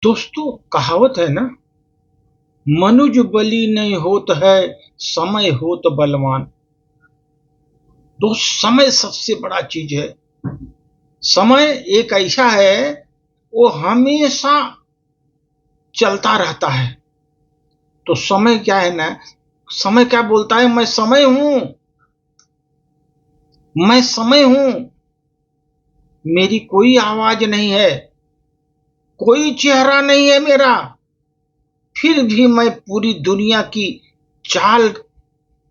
दोस्तों, कहावत है ना, मनुज बली नहीं होत है, समय होत बलवान। तो समय सबसे बड़ा चीज है। समय एक ऐसा है, वो हमेशा चलता रहता है। तो समय क्या है ना, समय क्या बोलता है, मैं समय हूं, मैं समय हूं। मेरी कोई आवाज नहीं है, कोई चेहरा नहीं है मेरा, फिर भी मैं पूरी दुनिया की चाल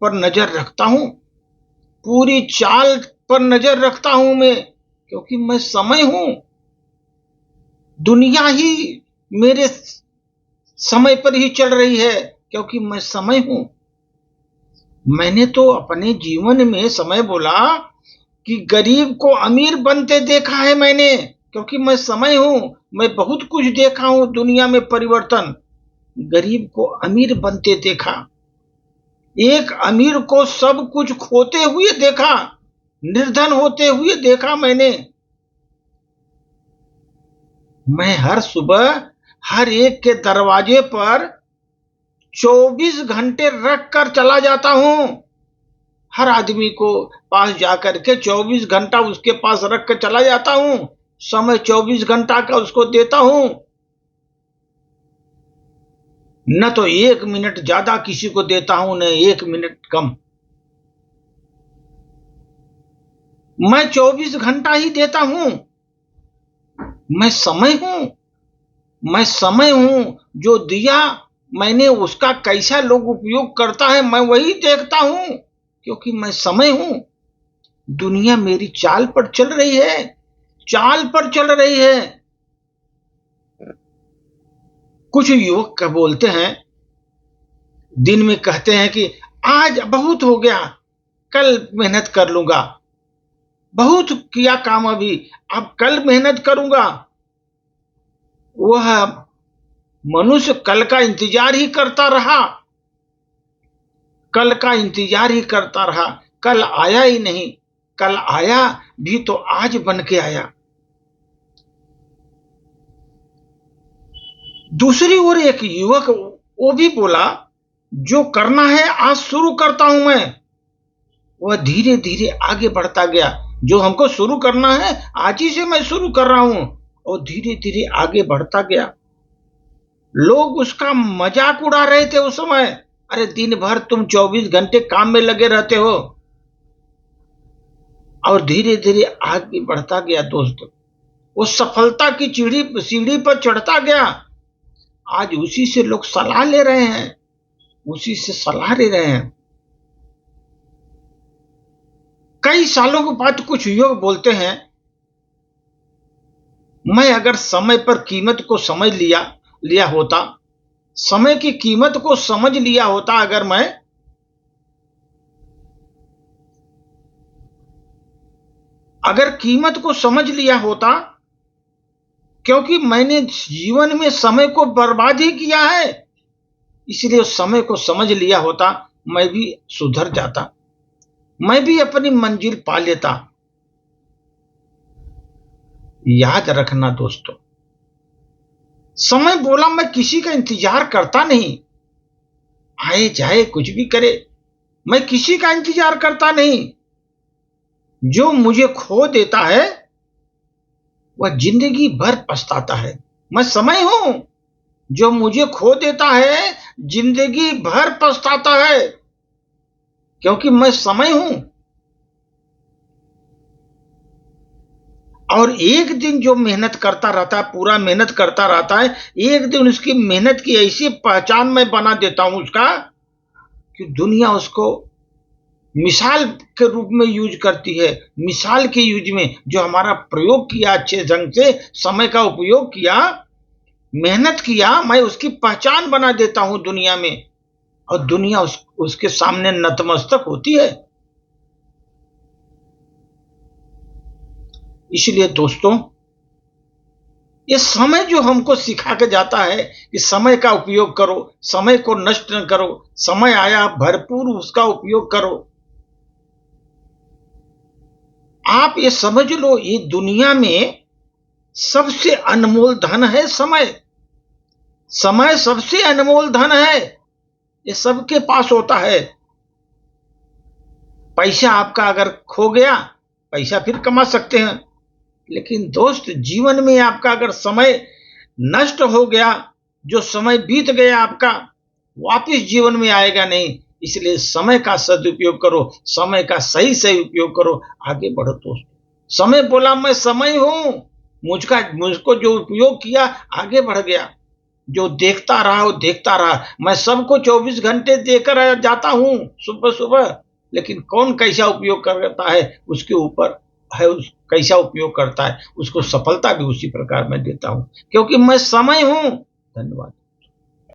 पर नजर रखता हूं। पूरी चाल पर नजर रखता हूं मैं, क्योंकि मैं समय हूं। दुनिया ही मेरे समय पर ही चल रही है, क्योंकि मैं समय हूं। मैंने तो अपने जीवन में समय बोला कि गरीब को अमीर बनते देखा है मैंने, क्योंकि मैं समय हूं। मैं बहुत कुछ देखा हूं दुनिया में परिवर्तन। गरीब को अमीर बनते देखा, एक अमीर को सब कुछ खोते हुए देखा, निर्धन होते हुए देखा मैंने। मैं हर सुबह हर एक के दरवाजे पर 24 घंटे रख कर चला जाता हूं। हर आदमी को पास जाकर के 24 घंटा उसके पास रख कर चला जाता हूं। समय 24 घंटा का उसको देता हूं। न तो 1 मिनट ज्यादा किसी को देता हूं, न 1 मिनट कम। मैं 24 घंटा ही देता हूं। मैं समय हूं। मैं समय हूं। जो दिया मैंने, उसका कैसा लोग उपयोग करता है मैं वही देखता हूं, क्योंकि मैं समय हूं। दुनिया मेरी चाल पर चल रही है, चाल पर चल रही है। कुछ युवक क्या बोलते हैं, दिन में कहते हैं कि आज बहुत हो गया, कल मेहनत कर लूंगा। बहुत किया काम अभी, अब कल मेहनत करूंगा। वह मनुष्य कल का इंतजार ही करता रहा, कल का इंतजार ही करता रहा। कल आया ही नहीं। कल आया भी तो आज बन के आया। दूसरी ओर एक युवक वो भी बोला, जो करना है आज शुरू करता हूं मैं। वह धीरे धीरे आगे बढ़ता गया। जो हमको शुरू करना है आज ही से मैं शुरू कर रहा हूं, और धीरे धीरे आगे बढ़ता गया। लोग उसका मजाक उड़ा रहे थे उस समय। अरे दिन भर तुम 24 घंटे काम में लगे रहते हो। और धीरे धीरे आगे बढ़ता गया दोस्त। वो सफलता की सीढ़ी पर चढ़ता गया। आज उसी से लोग सलाह ले रहे हैं, उसी से सलाह ले रहे हैं। कई सालों के बाद कुछ युवक बोलते हैं, मैं अगर समय पर कीमत को समझ लिया लिया होता, समय की कीमत को समझ लिया होता, अगर कीमत को समझ लिया होता, क्योंकि मैंने जीवन में समय को बर्बाद ही किया है, इसलिए उस समय को समझ लिया होता, मैं भी सुधर जाता, मैं भी अपनी मंजिल पा लेता। याद रखना दोस्तों, समय बोला मैं किसी का इंतजार करता नहीं। आए जाए कुछ भी करे, मैं किसी का इंतजार करता नहीं। जो मुझे खो देता है वह जिंदगी भर पछताता है। मैं समय हूं। जो मुझे खो देता है जिंदगी भर पछताता है, क्योंकि मैं समय हूं। और एक दिन जो मेहनत करता रहता है, पूरा मेहनत करता रहता है, एक दिन उसकी मेहनत की ऐसी पहचान मैं बना देता हूं उसका, कि दुनिया उसको मिसाल के रूप में यूज करती है। मिसाल के यूज में जो हमारा प्रयोग किया, अच्छे ढंग से समय का उपयोग किया, मेहनत किया, मैं उसकी पहचान बना देता हूं दुनिया में। और दुनिया उसके सामने नतमस्तक होती है। इसलिए दोस्तों, ये समय जो हमको सिखा के जाता है कि समय का उपयोग करो, समय को नष्ट न करो, समय आया भरपूर उसका उपयोग करो। आप ये समझ लो, ये दुनिया में सबसे अनमोल धन है समय। समय सबसे अनमोल धन है, ये सबके पास होता है। पैसा आपका अगर खो गया, पैसा फिर कमा सकते हैं, लेकिन दोस्त जीवन में आपका अगर समय नष्ट हो गया, जो समय बीत गया आपका, वापिस जीवन में आएगा नहीं। इसलिए समय का सदुपयोग करो, समय का सही सही उपयोग करो, आगे बढ़ो दोस्त। समय बोला मैं समय हूं, मुझको जो उपयोग किया आगे बढ़ गया, जो देखता रहा वो देखता रहा। मैं सबको 24 घंटे देकर जाता हूं सुबह सुबह, लेकिन कौन कैसा उपयोग करता है उसके ऊपर है, उस कैसा उपयोग करता है उसको सफलता भी उसी प्रकार मैं देता हूं, क्योंकि मैं समय हूं। धन्यवाद।